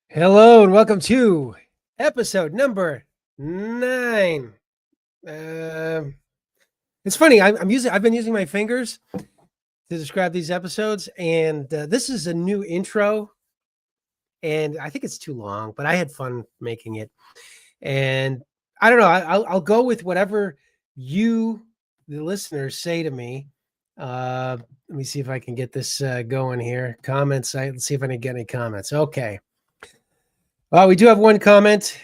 Hello and welcome to episode number 9. Um, it's funny. I've been using my fingers to describe these episodes, and this is a new intro. And I think it's too long, but I had fun making it. And I don't know. I'll go with whatever you, the listeners, say to me. Let me see if I can get this going here. Comments. Let's see if I can get any comments. Okay. Well, we do have one comment.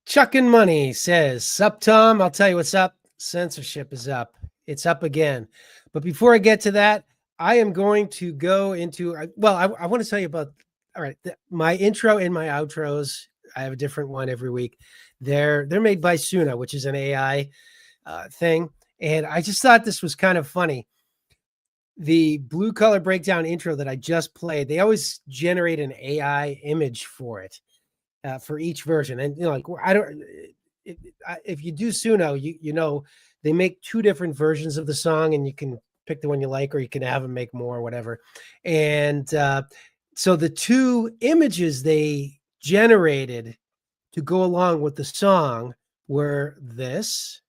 Chuckin' Money says, "Sup, Tom? I'll tell you what's up. Censorship is up. It's up again." But before I get to that, I am going to go into, I want to tell you about, all right, my intro and my outros. I have a different one every week. They're made by Suna, which is an AI thing. And I just thought this was kind of funny. The blue color breakdown intro that I just played, they always generate an AI image for it. For each version. And like I don't, if you do Suno, you know they make 2 different versions of the song, and you can pick the one you like, or you can have them make more, or whatever. And so the 2 images they generated to go along with the song were this.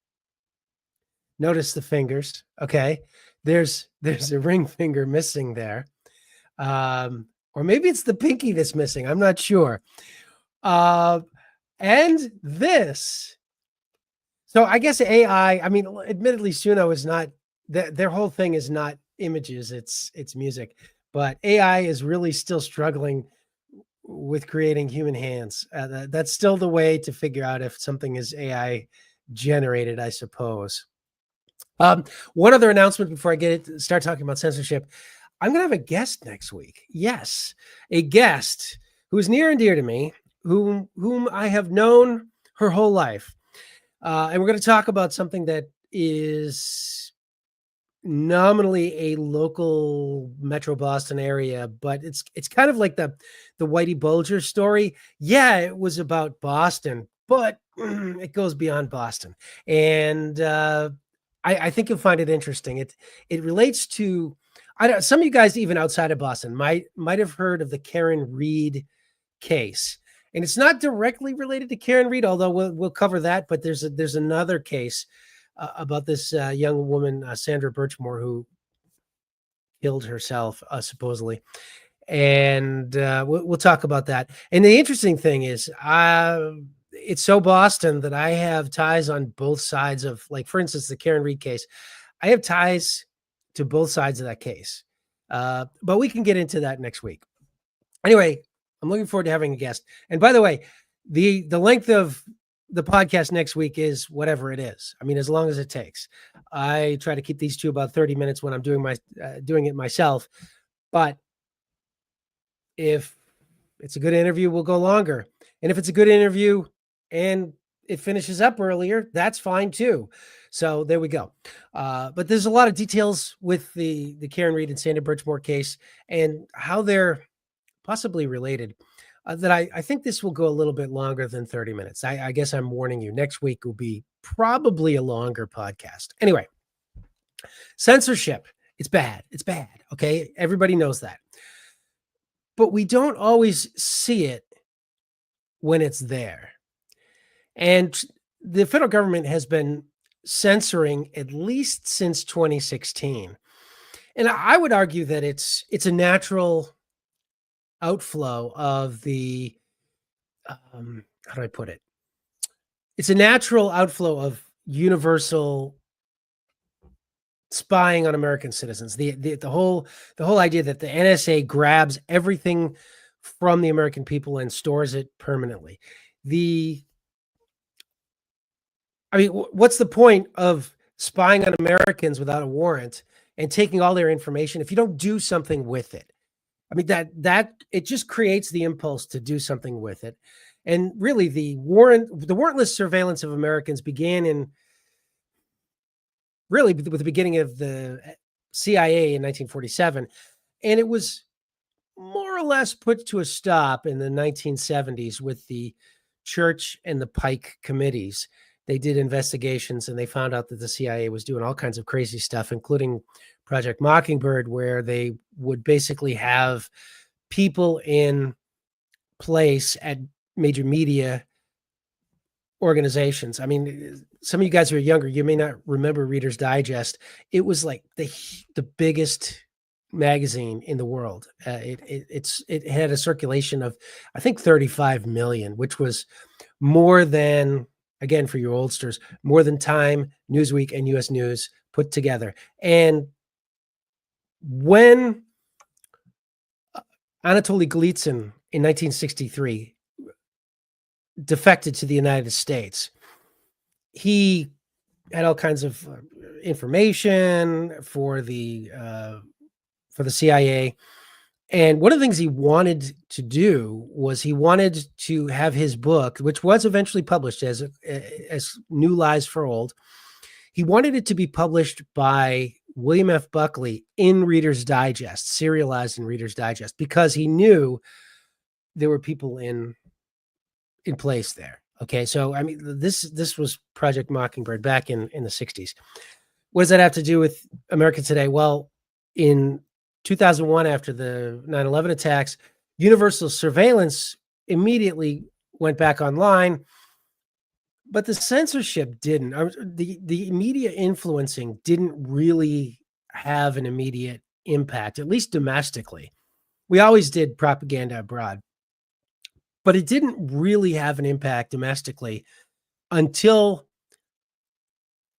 Notice the fingers. Okay, there's a ring finger missing there, or maybe it's the pinky that's missing. I'm not sure. And this. So I guess AI, I mean, admittedly, Suno is not, their whole thing is not images, it's music. But AI is really still struggling with creating human hands. That's still the way to figure out if something is AI generated, I suppose. One other announcement before I start talking about censorship. I'm going to have a guest next week. Yes, a guest who is near and dear to me, whom I have known her whole life. And we're going to talk about something that is nominally a local Metro Boston area, but it's kind of like the Whitey Bulger story. Yeah, it was about Boston, but it goes beyond Boston. And I think you'll find it interesting. It relates to, some of you guys even outside of Boston might have heard of the Karen Reed case. And it's not directly related to Karen Reed, although we'll cover that. But there's another case about this young woman, Sandra Birchmore, who killed herself, supposedly. And we'll talk about that. And the interesting thing is, it's so Boston that I have ties on both sides of, like, for instance, the Karen Reed case. I have ties to both sides of that case. But we can get into that next week. Anyway, I'm looking forward to having a guest. And by the way, the length of the podcast next week is whatever it is. I mean, as long as it takes. I try to keep these to about 30 minutes when I'm doing it myself. But if it's a good interview, we'll go longer. And if it's a good interview and it finishes up earlier, that's fine too. So there we go. But there's a lot of details with the Karen Reed and Sandra Birchmore case and how they're possibly related, that I think this will go a little bit longer than 30 minutes. I guess I'm warning you. Next week will be probably a longer podcast. Anyway, censorship. It's bad. It's bad. Okay. Everybody knows that. But we don't always see it when it's there. And the federal government has been censoring at least since 2016. And I would argue that it's a natural outflow of the, how do I put it? It's a natural outflow of universal spying on American citizens. The whole idea that the NSA grabs everything from the American people and stores it permanently. What's the point of spying on Americans without a warrant and taking all their information if you don't do something with it? I mean, that it just creates the impulse to do something with it. And really, the warrantless surveillance of Americans began in, really, with the beginning of the CIA in 1947. And it was more or less put to a stop in the 1970s with the Church and the Pike committees. They did investigations and they found out that the CIA was doing all kinds of crazy stuff, including Project Mockingbird, where they would basically have people in place at major media organizations. I mean, some of you guys who are younger, you may not remember Reader's Digest. It was like the biggest magazine in the world. It had a circulation of, I think, 35 million, which was more than, again, for your oldsters, more than Time, Newsweek, and U.S. News put together. And when Anatoly Golitsyn in 1963 defected to the United States, he had all kinds of information for the CIA. And one of the things he wanted to do was he wanted to have his book, which was eventually published as New Lies for Old. He wanted it to be published by William F. Buckley in Reader's Digest, serialized in Reader's Digest, because he knew there were people in place there. Okay, so I mean, this was Project Mockingbird back in the 60s. What does that have to do with America today? Well, in 2001, after the 9/11 attacks, universal surveillance immediately went back online, but the censorship didn't. The media influencing didn't really have an immediate impact, at least domestically. We always did propaganda abroad, but it didn't really have an impact domestically until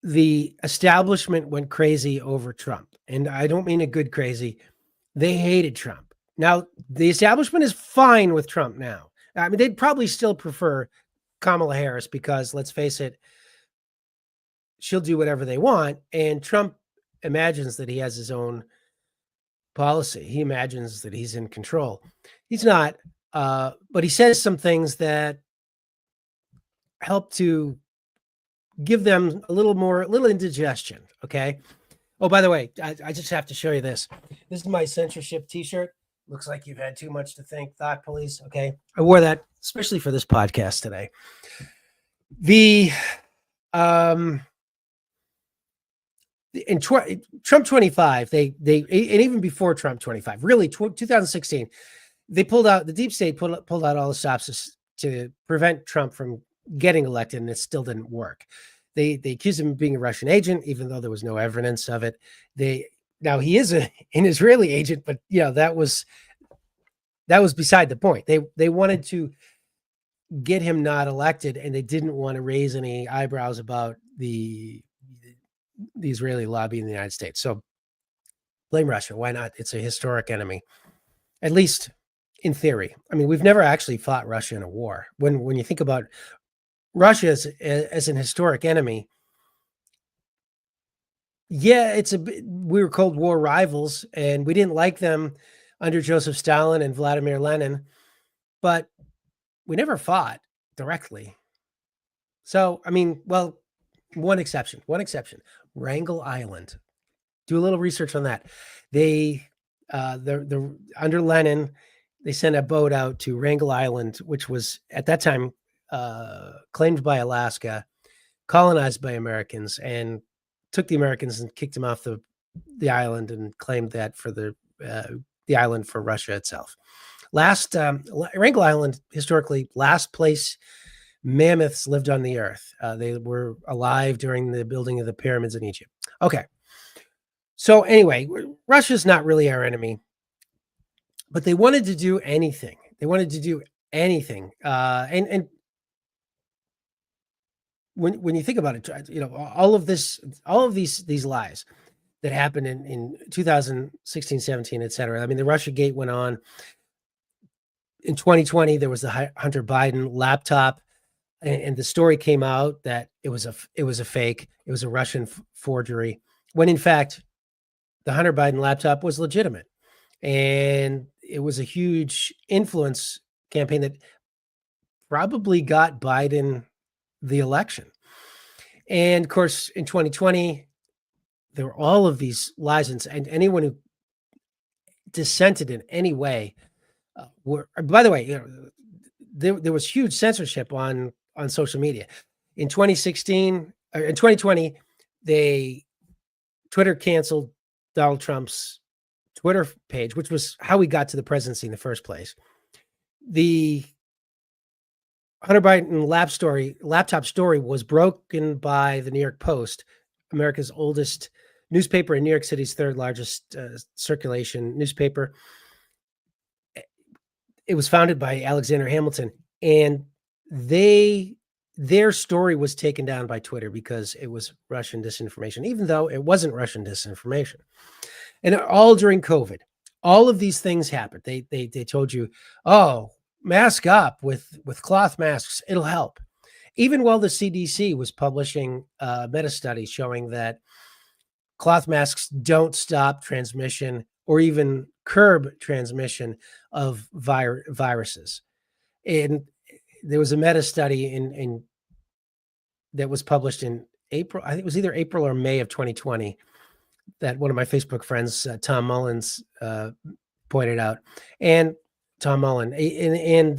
the establishment went crazy over Trump. And I don't mean a good crazy. They hated Trump. Now, the establishment is fine with Trump now. I mean, they'd probably still prefer Kamala Harris because, let's face it, she'll do whatever they want. And Trump imagines that he has his own policy. He imagines that he's in control. He's not. But he says some things that help to give them a little indigestion. Okay. Oh, by the way, I just have to show you this. This is my censorship t-shirt. Looks like you've had too much to think, Thought Police. Okay. I wore that especially for this podcast today. In Trump 25, they and even before Trump 25, really 2016, the deep state pulled out all the stops to prevent Trump from getting elected, and it still didn't work. They accused him of being a Russian agent, even though there was no evidence of it. Now he is an Israeli agent, but that was beside the point. They wanted to get him not elected, and they didn't want to raise any eyebrows about the Israeli lobby in the United States. So blame Russia. Why not? It's a historic enemy, at least in theory. I mean, we've never actually fought Russia in a war. When you think about Russia as an historic enemy, yeah, we were Cold War rivals, and we didn't like them under Joseph Stalin and Vladimir Lenin, but we never fought directly. So, I mean, well, one exception, Wrangel Island. Do a little research on that. They're under Lenin, they sent a boat out to Wrangel Island, which was at that time claimed by Alaska, colonized by Americans, and took the Americans and kicked them off the island and claimed that for the island for Russia itself. Wrangel Island, historically, last place mammoths lived on the earth. They were alive during the building of the pyramids in Egypt. Okay. So anyway, Russia's not really our enemy, but they wanted to do anything. And when you think about it, all of these lies that happened in 2016, 17, et cetera. I mean, the Russia Gate went on. In 2020, there was the Hunter Biden laptop, and the story came out that it was a fake. It was a Russian forgery, when in fact, the Hunter Biden laptop was legitimate. And it was a huge influence campaign that probably got Biden the election. And of course, in 2020, there were all of these lies, and anyone who dissented in any way by the way, there was huge censorship on social media. In 2016, in 2020, Twitter canceled Donald Trump's Twitter page, which was how we got to the presidency in the first place. The Hunter Biden laptop story was broken by the New York Post, America's oldest newspaper and New York City's third largest circulation newspaper. It was founded by Alexander Hamilton, and their story was taken down by Twitter because it was Russian disinformation, even though it wasn't Russian disinformation. And all during COVID, all of these things happened. They told you, oh, mask up with cloth masks, it'll help. Even while the CDC was publishing meta studies showing that cloth masks don't stop transmission or even curb transmission of viruses. And there was a meta study in that was published in April. I think it was either April or May of 2020 that one of my Facebook friends, Tom Mullins, pointed out. And Tom Mullen, and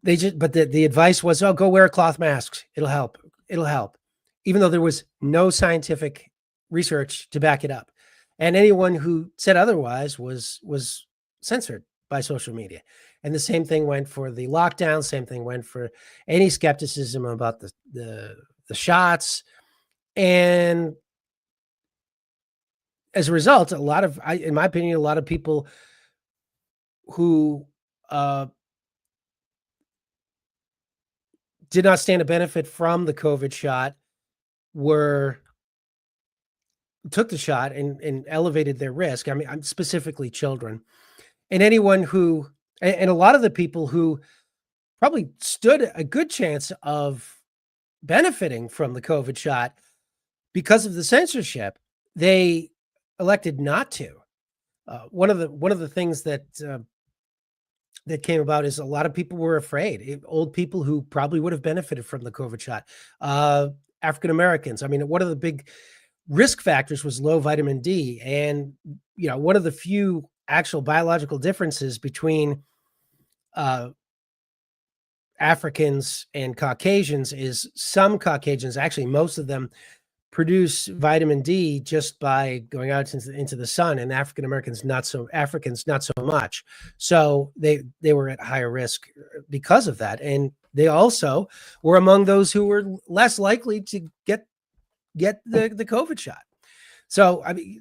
they just, but the advice was, oh, go wear cloth masks. It'll help. It'll help. Even though there was no scientific research to back it up. And anyone who said otherwise was censored by social media. And the same thing went for the lockdown. Same thing went for any skepticism about the shots. And as a result, in my opinion, a lot of people who did not stand to benefit from the COVID shot took the shot and elevated their risk. I mean, I'm specifically children, and anyone who, and a lot of the people who probably stood a good chance of benefiting from the COVID shot because of the censorship, they elected not to. One of the things that came about is a lot of people were afraid. Old people who probably would have benefited from the COVID shot, African Americans. I mean, one of the big risk factors was low vitamin D, and one of the few actual biological differences between Africans and Caucasians is some Caucasians, actually most of them, produce vitamin D just by going out into the sun, and Africans not so much. So they were at higher risk because of that, and they also were among those who were less likely to get the COVID shot. So I mean,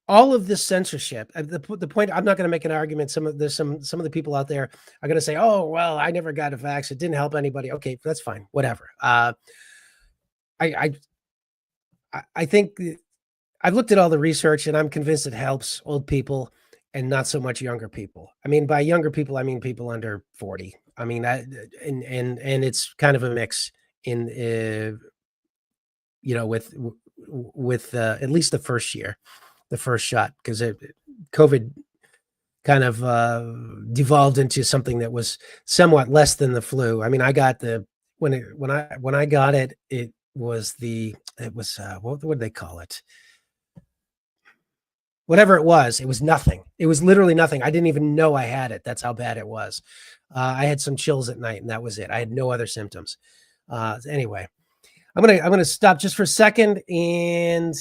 all of this censorship. The point, I'm not going to make an argument. Some of the people out there are going to say, "Oh, well, I never got a vax. It didn't help anybody." Okay, that's fine. Whatever. I think I've looked at all the research, and I'm convinced it helps old people and not so much younger people. I mean, by younger people, I mean people under 40. I mean, and it's kind of a mix in, with at least the first year, the first shot, because COVID kind of devolved into something that was somewhat less than the flu. I mean, I got when I got it, it was what would they call it? Whatever it was nothing. It was literally nothing. I didn't even know I had it. That's how bad it was. I had some chills at night, and that was it. I had no other symptoms. Anyway, I'm gonna stop just for a second and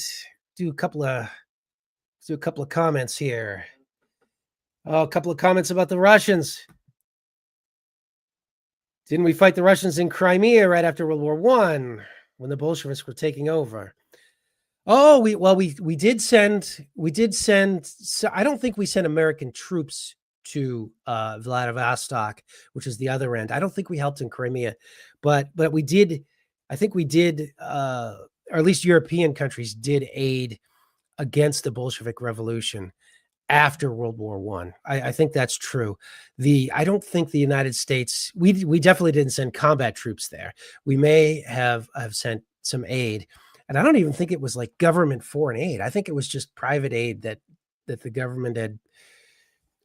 do a couple of comments here. Oh, a couple of comments about the Russians. Didn't we fight the Russians in Crimea right after World War I when the Bolsheviks were taking over? Oh, we did send. So I don't think we sent American troops to Vladivostok, which is the other end. I don't think we helped in Crimea, but we did. I think we did, or at least European countries did aid against the Bolshevik Revolution after World War I. I think that's true. I don't think the United States. We definitely didn't send combat troops there. We may have sent some aid. And I don't even think it was like government foreign aid. I think it was just private aid that the government had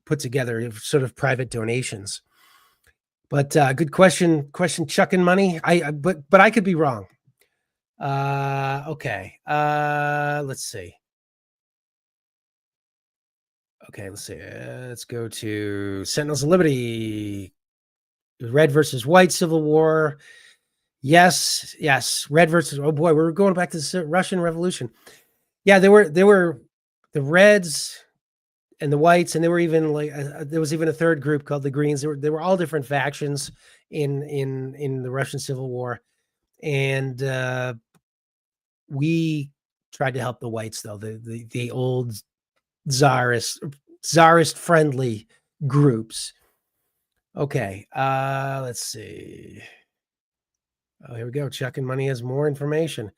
put together, sort of private donations. But good question, chucking money. But I could be wrong. Okay. Let's see. Okay, let's see. Let's go to Sentinels of Liberty. Red versus white civil war. Yes. Red versus, oh boy, we're going back to the Russian Revolution. Yeah, there were the Reds and the Whites, and there were even like there was even a third group called the Greens. There were all different factions in the Russian Civil War, and we tried to help the Whites though the old czarist friendly groups. Okay, let's see. Oh, here we go. Chuck and Money has more information.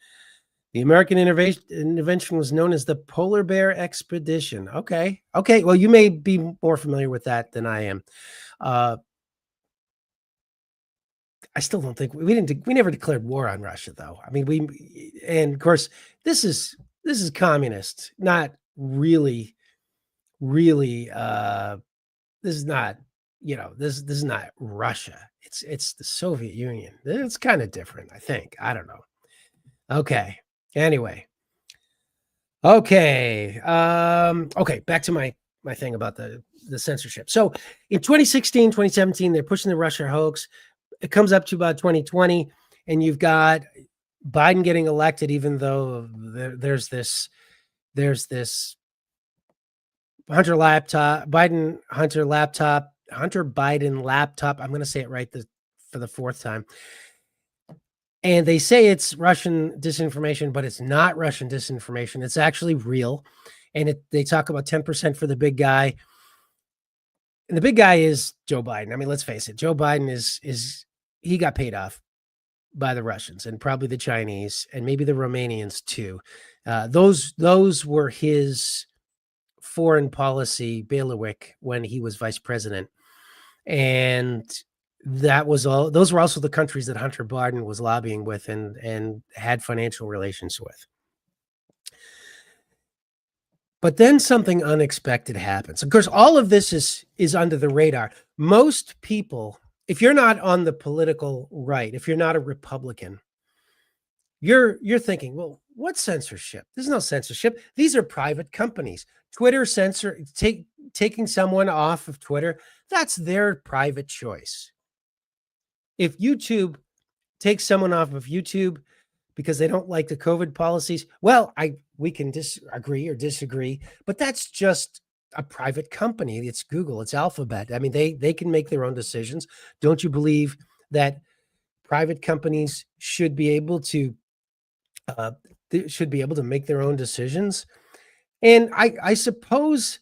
The American intervention was known as the Polar Bear Expedition. Okay. Okay. Well, you may be more familiar with that than I am. Uh, I still don't think we never declared war on Russia, though. I mean, and of course, this is communist, not really, really. This is not, this is not Russia. It's the Soviet Union. It's kind of different, I think. I don't know. Okay. Anyway. Okay. Okay, back to my thing about the censorship. So in 2016, 2017, they're pushing the Russia hoax. It comes up to about 2020, and you've got Biden getting elected, even though there's this Hunter Biden laptop. I'm going to say it right for the fourth time. And they say it's Russian disinformation, but it's not Russian disinformation. It's actually real. And they talk about 10% for the big guy. And the big guy is Joe Biden. I mean, let's face it. Joe Biden he got paid off by the Russians and probably the Chinese and maybe the Romanians too. Those were his foreign policy bailiwick when he was vice president. And that was all. Those were also the countries that Hunter Biden was lobbying with and had financial relations with. But then something unexpected happens. Of course, all of this is under the radar. Most people, if you're not on the political right, if you're not a Republican, you're thinking, well, what's censorship? There's no censorship. These are private companies. Twitter taking someone off of Twitter, that's their private choice. If YouTube takes someone off of YouTube because they don't like the COVID policies, well, we can agree or disagree, but that's just a private company. It's Google, it's Alphabet. I mean, they can make their own decisions. Don't you believe that private companies should be able to make their own decisions? And I suppose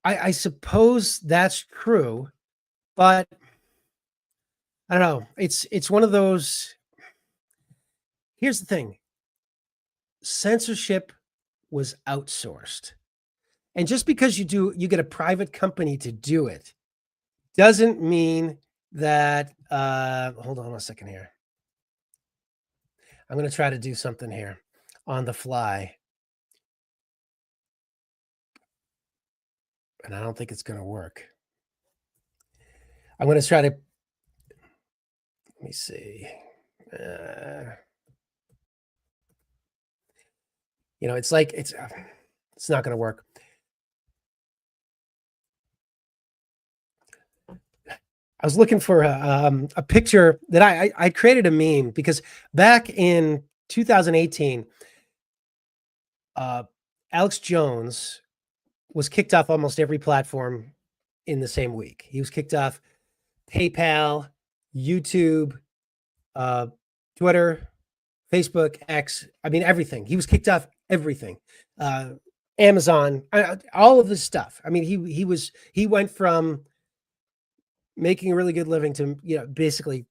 that's true, but I don't know. It's one of those. Here's the thing. Censorship was outsourced. And just because you get a private company to do it doesn't mean that hold on a second here. I'm going to try to do something here on the fly. And I don't think it's going to work. I'm going to try to, let me see. It's like, it's not going to work. I was looking for a picture that I created a meme because back in 2018, Alex Jones was kicked off almost every platform in the same week. He was kicked off PayPal, YouTube, Twitter, Facebook, X. I mean, everything. He was kicked off everything. Amazon, all of this stuff. I mean, he went from making a really good living to, basically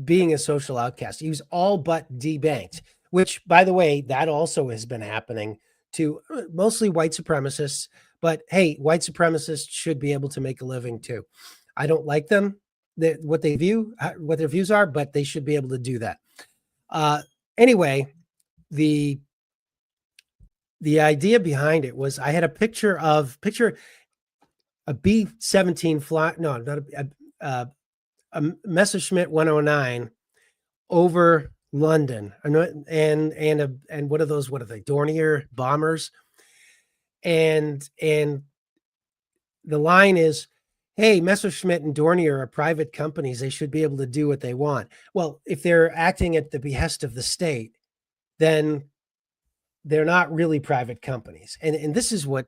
being a social outcast. He was all but debanked, which, by the way, that also has been happening to mostly white supremacists. But hey, white supremacists should be able to make a living too. I don't like them, what their views are, but they should be able to do that. Anyway, the idea behind it was I had a picture a B-17 fly, no, not a Messerschmitt 109 over London, and what are those? What are they? Dornier bombers, and the line is, hey, Messerschmitt and Dornier are private companies. They should be able to do what they want. Well, if they're acting at the behest of the state, then they're not really private companies. And this is what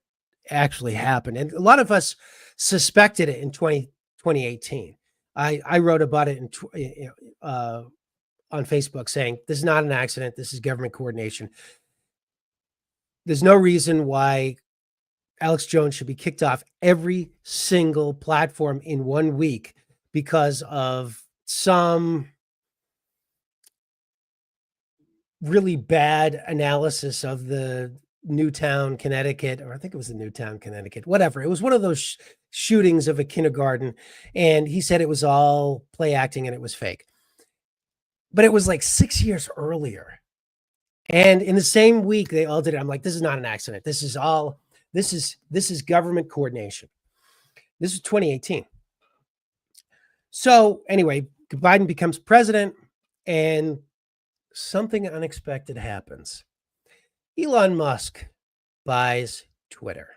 actually happened. And a lot of us suspected it in 2018. I wrote about it on Facebook saying, this is not an accident. This is government coordination. There's no reason why Alex Jones should be kicked off every single platform in 1 week because of some really bad analysis of the Newtown, Connecticut, or I think it was the Newtown, Connecticut, whatever. It was one of those shootings of a kindergarten. And he said it was all play acting and it was fake. But it was like 6 years earlier. And in the same week, they all did it. I'm like, this is not an accident. This is government coordination. This is 2018. So anyway, Biden becomes president and something unexpected happens. Elon Musk buys Twitter.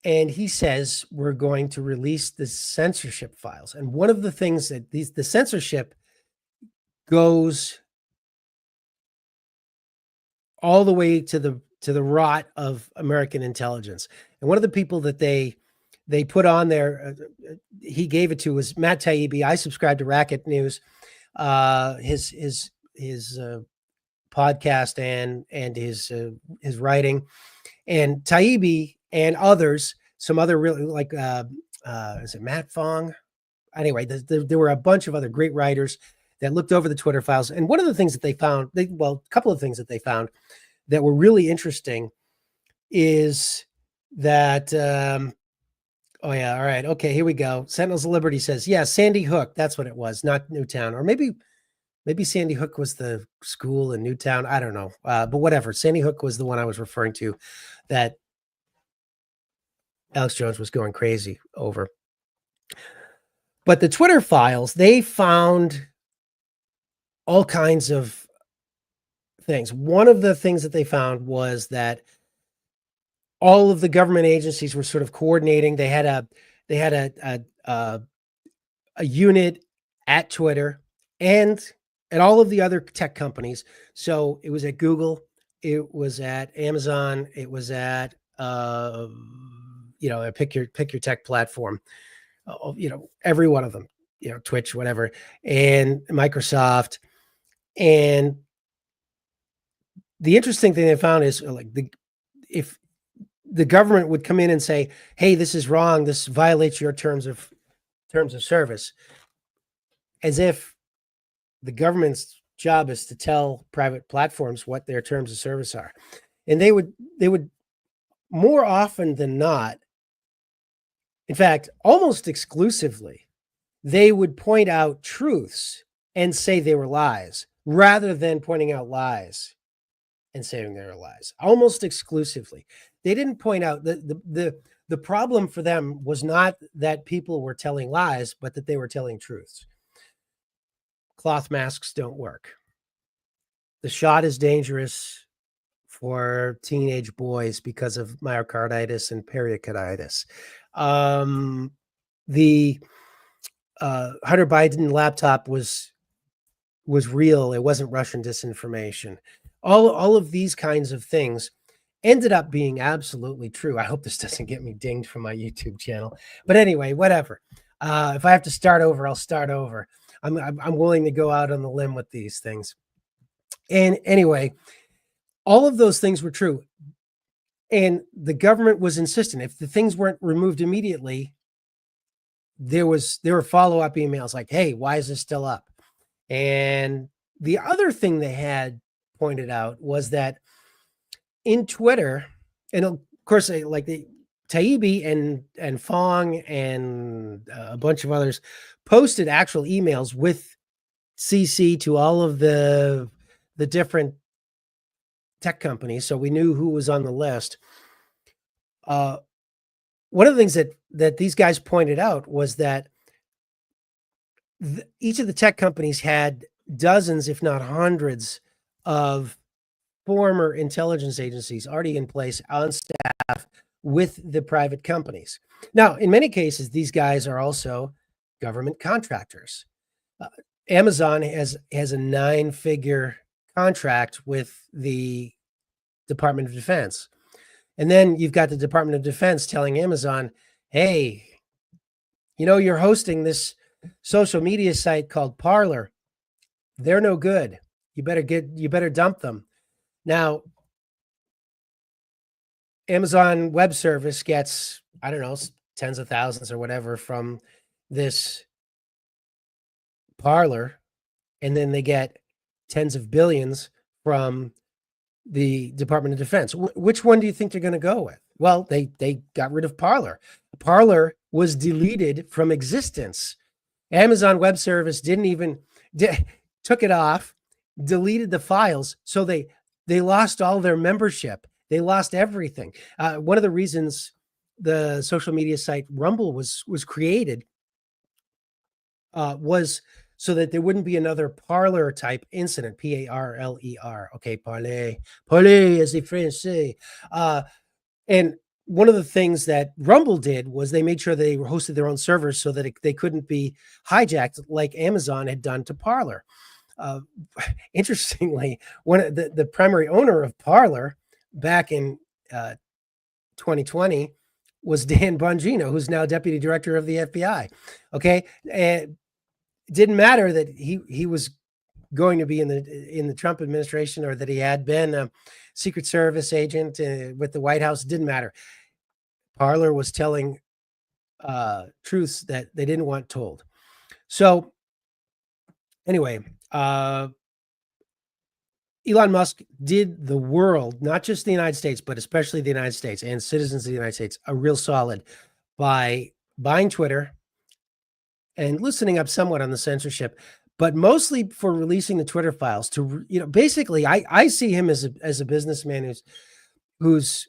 And he says, we're going to release the censorship files. And one of the things that the censorship goes all the way to the rot of American intelligence. And one of the people that they put on there, he gave it to, was Matt Taibbi. I subscribe to Racket News, his podcast and his writing, and Taibbi and others, some other really like is it Matt Fong? Anyway, there were a bunch of other great writers that looked over the Twitter files. And one of the things that they found, a couple of things that they found that were really interesting is that, oh yeah, all right, okay, here we go. Sentinels of Liberty says, yeah, Sandy Hook, that's what it was, not Newtown. Or maybe Sandy Hook was the school in Newtown. I don't know, but whatever. Sandy Hook was the one I was referring to that Alex Jones was going crazy over. But the Twitter files, they found all kinds of things. One of the things that they found was that all of the government agencies were sort of coordinating. They had a unit at Twitter and at all of the other tech companies. So it was at Google, it was at Amazon, it was at pick your tech platform. Every one of them, Twitch, whatever, and Microsoft. And the interesting thing they found is if the government would come in and say, hey, this is wrong, this violates your terms of service, as if the government's job is to tell private platforms what their terms of service are. And they would more often than not, in fact, almost exclusively, they would point out truths and say they were lies rather than pointing out lies and saying they were lies. Almost exclusively. They didn't point out that the problem for them was not that people were telling lies, but that they were telling truths. Cloth masks don't work. The shot is dangerous for teenage boys because of myocarditis and pericarditis. The Hunter Biden laptop was real. It wasn't Russian disinformation. All of these kinds of things ended up being absolutely true. I hope this doesn't get me dinged from my YouTube channel. But anyway, whatever. If I have to start over, I'll start over. I'm willing to go out on the limb with these things. And anyway, all of those things were true. And the government was insistent. If the things weren't removed immediately, there were follow-up emails like, hey, why is this still up? And the other thing they had pointed out was that in Twitter, and of course, like the Taibbi and Fong and a bunch of others posted actual emails with CC to all of the different tech companies, so we knew who was on the list. One of the things that these guys pointed out was that each of the tech companies had dozens, if not hundreds, of former intelligence agencies already in place on staff with the private companies. Now, in many cases, these guys are also government contractors. Amazon has a 9-figure contract with the Department of Defense. And then you've got the Department of Defense telling Amazon, hey, you're hosting this social media site called Parler. They're no good. You better dump them. Now, Amazon Web Service gets, I don't know, tens of thousands or whatever from this Parler, and then they get tens of billions from the Department of Defense. Which one do you think they're going to go with? Well, they got rid of Parler. Parler was deleted from existence. Amazon Web Service took it off, deleted the files, so they lost all their membership. They lost everything. One of the reasons the social media site Rumble was created was so that there wouldn't be another Parler type incident, Parler. Okay, parler, as the French say. And one of the things that Rumble did was they made sure they hosted their own servers so that they couldn't be hijacked like Amazon had done to Parler. Interestingly, one of the primary owner of Parler back in 2020 was Dan Bongino, who's now deputy director of the FBI. Okay, and it didn't matter that he was going to be in the Trump administration or that he had been a Secret Service agent with the White House. It didn't matter. Parler was telling truths that they didn't want told. So anyway, Elon Musk did the world, not just the United States, but especially the United States and citizens of the United States, a real solid by buying Twitter and loosening up somewhat on the censorship, but mostly for releasing the Twitter files to, basically I see him as a businessman who's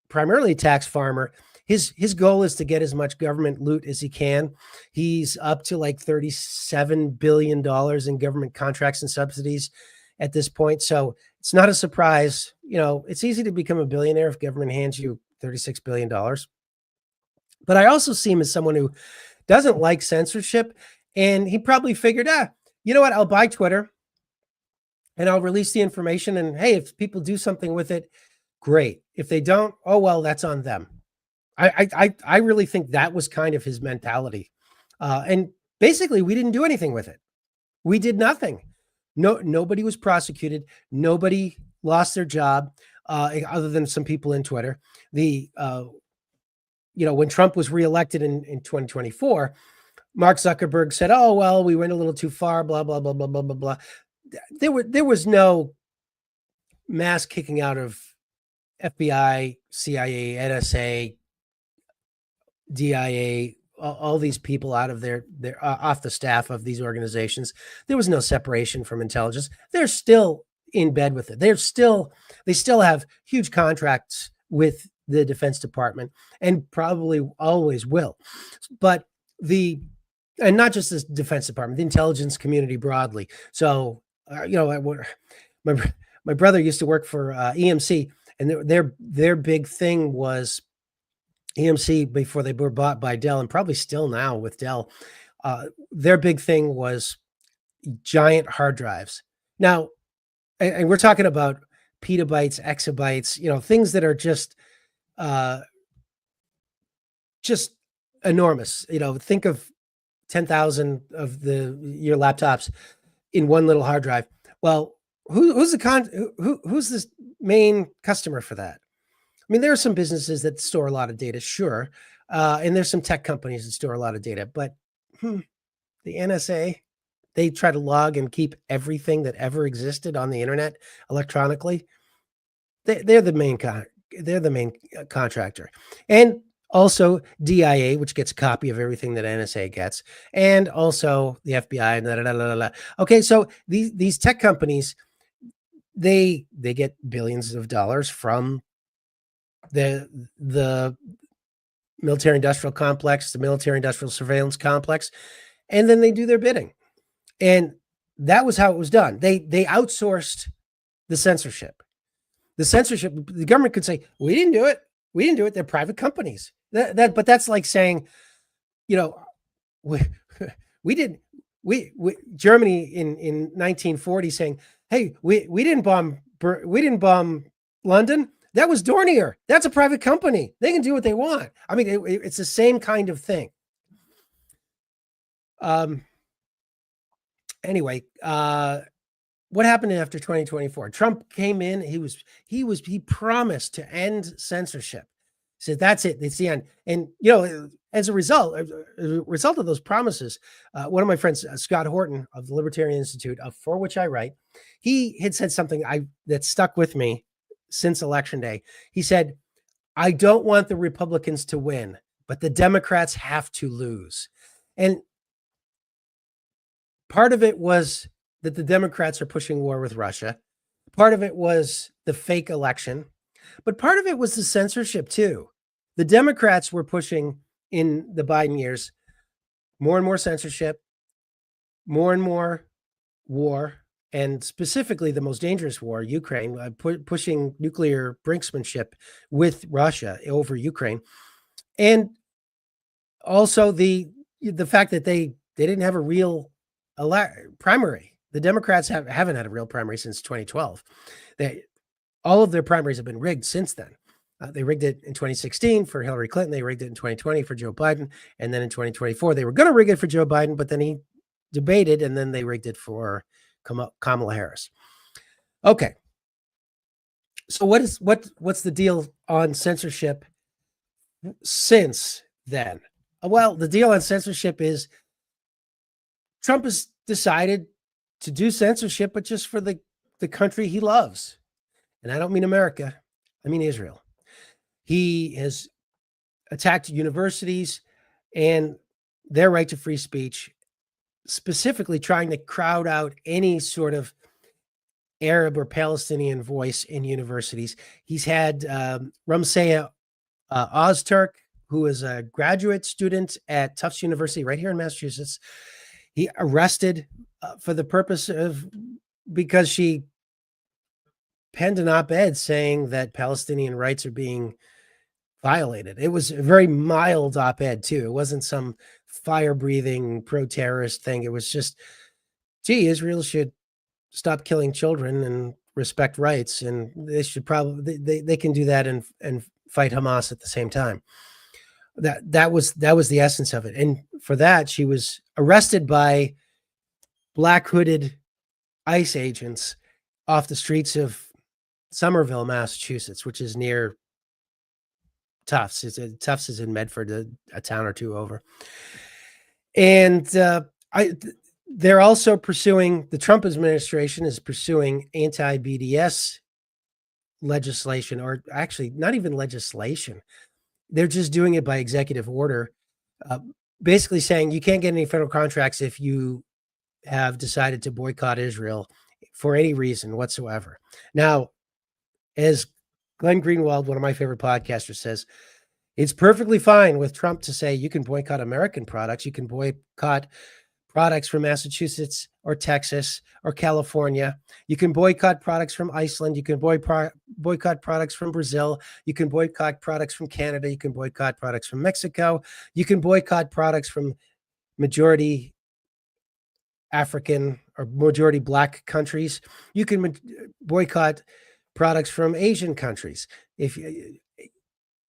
primarily a tax farmer. His goal is to get as much government loot as he can. He's up to like $37 billion in government contracts and subsidies at this point. So it's not a surprise. It's easy to become a billionaire if government hands you $36 billion. But I also see him as someone who doesn't like censorship. And he probably figured, you know what? I'll buy Twitter and I'll release the information. And hey, if people do something with it, great. If they don't, oh, well, that's on them. I really think that was kind of his mentality. And basically, we didn't do anything with it. We did nothing. Nobody was prosecuted. Nobody lost their job, other than some people in Twitter. When Trump was reelected in 2024, Mark Zuckerberg said, "Oh, well, we went a little too far, blah, blah, blah, blah, blah, blah, blah." There was no mass kicking out of FBI, CIA, NSA, DIA, all these people out of their off the staff of these organizations. There was no separation from intelligence. They're still in bed with it. They still have huge contracts with the Defense Department and probably always will. But and not just the Defense Department, the intelligence community broadly. So, my brother used to work for EMC, and their big thing was EMC before they were bought by Dell, and probably still now with Dell. Their big thing was giant hard drives. Now, and we're talking about petabytes, exabytes, things that are just enormous. Think of 10,000 of your laptops in one little hard drive. Well, who's this main customer for that? I mean, there are some businesses that store a lot of data, sure. And there's some tech companies that store a lot of data, but the NSA, they try to log and keep everything that ever existed on the internet electronically. They're the main contractor. And also DIA, which gets a copy of everything that NSA gets, and also the FBI. Blah, blah, blah, blah. Okay, so these tech companies, they get billions of dollars from the military industrial complex, the military industrial surveillance complex, and then they do their bidding. And that was how it was done. They outsourced the censorship. The government could say, we didn't do it. They're private companies. But that's like saying, Germany in 1940 saying, Hey, we didn't bomb London. That was Dornier. That's a private company. They can do what they want. I mean, it's the same kind of thing. Anyway, what happened after 2024? Trump came in. He promised to end censorship. He said that's it. It's the end. And as a result of those promises, one of my friends, Scott Horton of the Libertarian Institute, for which I write, he had said something that stuck with me since Election Day. He said, "I don't want the Republicans to win, but the Democrats have to lose." And part of it was that the Democrats are pushing war with Russia. Part of it was the fake election, but part of it was the censorship too. The Democrats were pushing in the Biden years more and more censorship, more and more war, and specifically the most dangerous war, Ukraine, pushing nuclear brinksmanship with Russia over Ukraine. And also the fact that they didn't have a real primary. The Democrats haven't had a real primary since 2012. All of their primaries have been rigged since then. They rigged it in 2016 for Hillary Clinton. They rigged it in 2020 for Joe Biden. And then in 2024, they were going to rig it for Joe Biden, but then he debated, and then they rigged it for Kamala Harris. Okay. So what's the deal on censorship since then? Well, the deal on censorship is Trump has decided to do censorship, but just for the country he loves. And I don't mean America. I mean Israel. He has attacked universities and their right to free speech, specifically trying to crowd out any sort of Arab or Palestinian voice in universities. He's had Ramsey Ozturk, who is a graduate student at Tufts University right here in Massachusetts. He arrested for the purpose of, because she penned an op-ed saying that Palestinian rights are being violated. It was a very mild op-ed too. It wasn't some fire-breathing pro-terrorist thing. It was just, gee, Israel should stop killing children and respect rights, and they should probably they can do that and fight Hamas at the same time. That was the essence of it. And for that, she was arrested by black hooded ICE agents off the streets of Somerville, Massachusetts, which is near Tufts. Tufts is in Medford, a town or two over. And they're also pursuing, the Trump administration is pursuing anti-BDS legislation, or actually not even legislation. They're just doing it by executive order, basically saying you can't get any federal contracts if you have decided to boycott Israel for any reason whatsoever. Now, as Glenn Greenwald, one of my favorite podcasters, says, it's perfectly fine with Trump to say you can boycott American products. You can boycott products from Massachusetts or Texas or California. You can boycott products from Iceland. You can boycott products from Brazil. You can boycott products from Canada. You can boycott products from Mexico. You can boycott products from majority African or majority Black countries. You can boycott products from Asian countries. If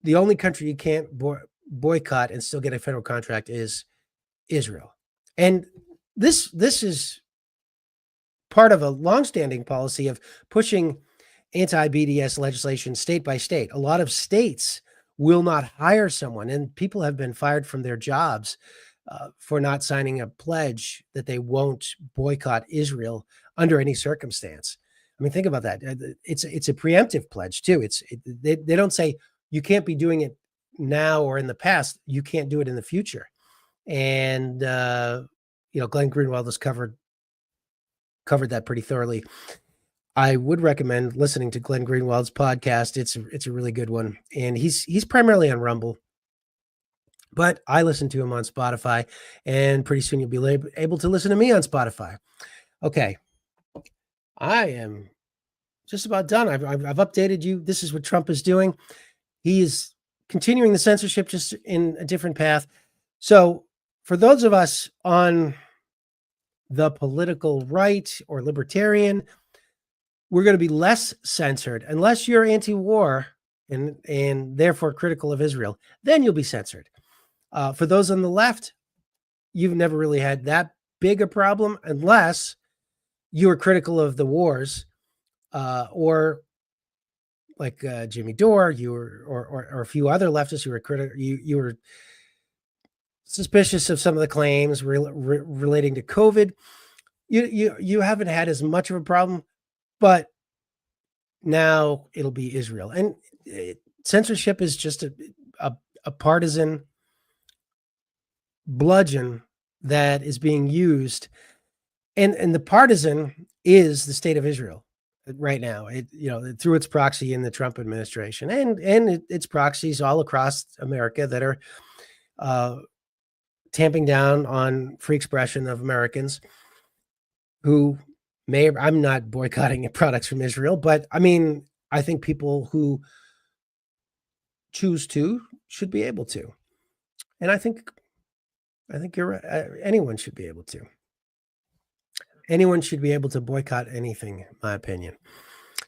the only country you can't boycott and still get a federal contract is Israel. And this is part of a longstanding policy of pushing anti-BDS legislation state by state. A lot of states will not hire someone, and people have been fired from their jobs for not signing a pledge that they won't boycott Israel under any circumstance. I mean, think about that. It's a preemptive pledge too. They don't say you can't be doing it now or in the past. You can't do it in the future. And Glenn Greenwald has covered that pretty thoroughly. I would recommend listening to Glenn Greenwald's podcast. It's a really good one, and he's primarily on Rumble, but I listen to him on Spotify, and pretty soon you'll be able to listen to me on Spotify. Okay, I am just about done. I've updated you. This is what Trump is doing. He is continuing the censorship, just in a different path. So for those of us on the political right or libertarian, we're going to be less censored unless you're anti-war and therefore critical of Israel. Then you'll be censored. For those on the left, you've never really had that big a problem unless you were critical of the wars, or like Jimmy Dore, you were, or a few other leftists who were critical. You were suspicious of some of the claims relating to COVID. You haven't had as much of a problem, but now it'll be Israel. And censorship is just a partisan bludgeon that is being used. And the partisan is the state of Israel right now. Through its proxy in the Trump administration and its proxies all across America that are tamping down on free expression of Americans who I'm not boycotting products from Israel, but I mean, I think people who choose to should be able to. And I think you're right. Anyone should be able to. Anyone should be able to boycott anything, in my opinion.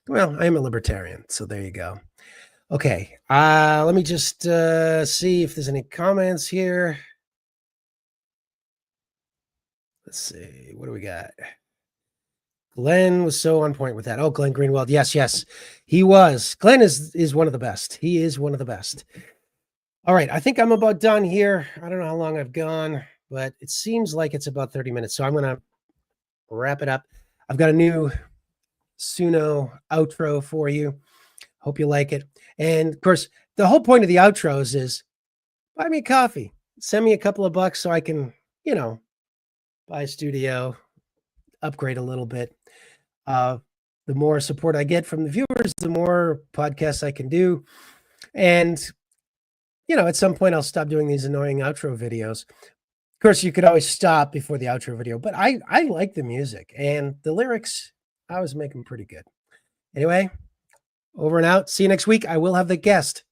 Well, I am a libertarian, so there you go. Okay, let me just see if there's any comments here. Let's see, what do we got? Glenn was so on point with that. Oh, Glenn Greenwald. Yes, he was. Glenn is one of the best. He is one of the best. All right, I think I'm about done here. I don't know how long I've gone, but it seems like it's about 30 minutes. So I'm going to wrap it up. I've got a new Suno outro for you. Hope you like it. And of course, the whole point of the outros is buy me a coffee. Send me a couple of bucks so I can, buy a studio, upgrade a little bit. The more support I get from the viewers, the more podcasts I can do. And, at some point I'll stop doing these annoying outro videos. Of course, you could always stop before the outro video, but I like the music and the lyrics. I was making pretty good. Anyway, over and out. See you next week. I will have the guest.